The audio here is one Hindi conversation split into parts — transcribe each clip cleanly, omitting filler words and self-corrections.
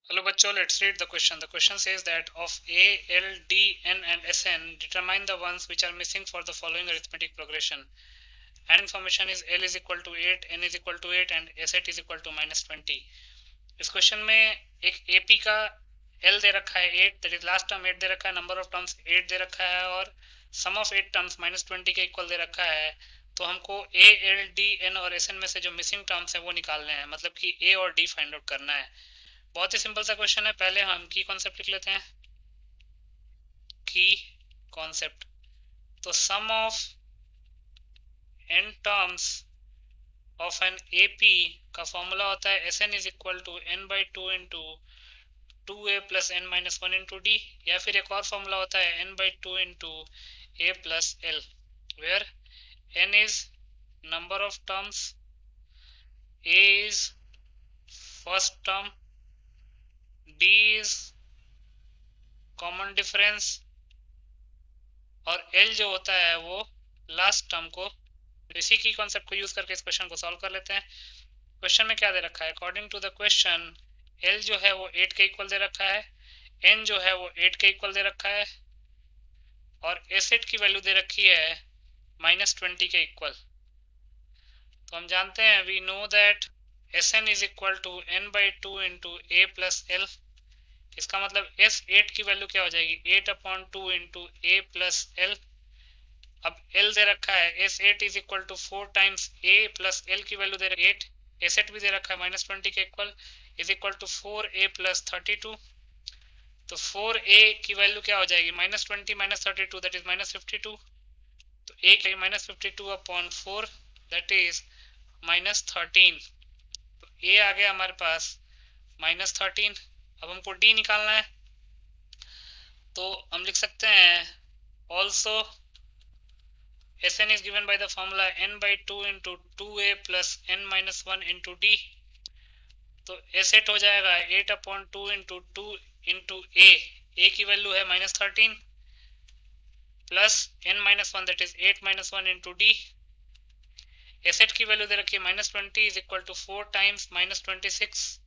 Hello bachcho, let's read the question. The question says that of A, L, D, N and Sn, determine the ones which are missing for the following arithmetic progression. And information is L is equal to 8, N is equal to 8 and Sat is equal to -20. इस क्वेश्चन में एक AP का L दे रखा है 8, दैट इज लास्ट टर्म 8 दे रखा है, नंबर ऑफ टर्म्स 8 दे रखा है और सम ऑफ 8 टर्म्स -20 के इक्वल दे रखा है। तो हमको A, L, D, N और Sn में से जो मिसिंग टर्म्स है वो निकालने हैं, मतलब कि A और D फाइंड आउट करना है। बहुत ही सिंपल सा क्वेश्चन है। पहले हम की कॉन्सेप्ट लिख लेते हैं, की कॉन्सेप्ट। तो sum of n terms of an AP का फॉर्मूला होता है Sn is equal to n/2 into 2a plus n minus 1 into D, या फिर एक और फॉर्मूला होता है n/2 into a plus l, where n is number of terms, a is first term, d is common difference और L जो होता है वो लास्ट टर्म को। इसी की कॉन्सेप्ट को यूज करके इस क्वेश्चन को सॉल्व कर लेते हैं। क्वेश्चन में क्या दे रखा है? According to the question L जो है वो 8 के इक्वल दे रखा है, N जो है वो 8 के इक्वल दे रखा है और एसेट की वैल्यू दे रखी है -20 के इक्वल। तो हम जानते हैं, we know that Sn is equal to n/2 into a plus l। इसका मतलब S8 की वैल्यू क्या हो जाएगी? 8/2 इंटू a प्लस l। अब L दे रखा है S8 is equal to 4 times A plus L की वैल्यू दे रखी है 8, एसेट भी दे रखा है -20 के equal, is equal to 4A plus 32। तो 4A की वैल्यू क्या हो जाएगी? -20 माइनस 32 दैट इज -52। तो A की -52 अपॉन 4 दैट इज -13। तो A आ गया हमारे पास -13। अब हमको D निकालना है, तो हम लिख सकते हैं also Sn is given by the formula n/2 into 2a plus n minus 1 into d। तो S8 हो जाएगा 8/2 into 2 into a की वैल्यू है -13 plus n minus 1 that is 8 minus 1 into d। S8 की वैल्यू दे रखी है -20 is equal to 4 times -26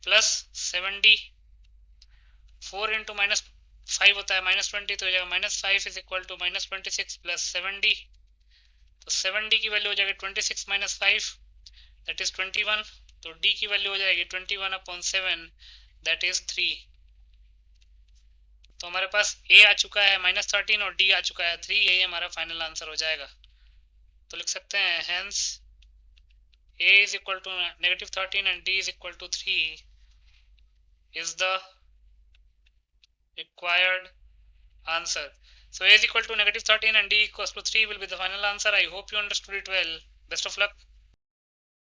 plus 7d। 4 into -5 होता है -20, तो हो जाएगा -5 is equal to -26 plus 7d। तो 7d की वैल्यू हो जाएगी 26 माइनस 5 दैट इज 21। तो d की वैल्यू हो जाएगी 21/7 दैट इज 3। तो हमारे पास a आ चुका है -13 और d आ चुका है 3, यही हमारा फाइनल आंसर हो जाएगा। तो लिख सकते हैं hence a is equal to -13 and d is equal to 3 is the required answer. So a is equal to -13 and d equals to 3 will be the final answer. I hope you understood it well. Best of luck.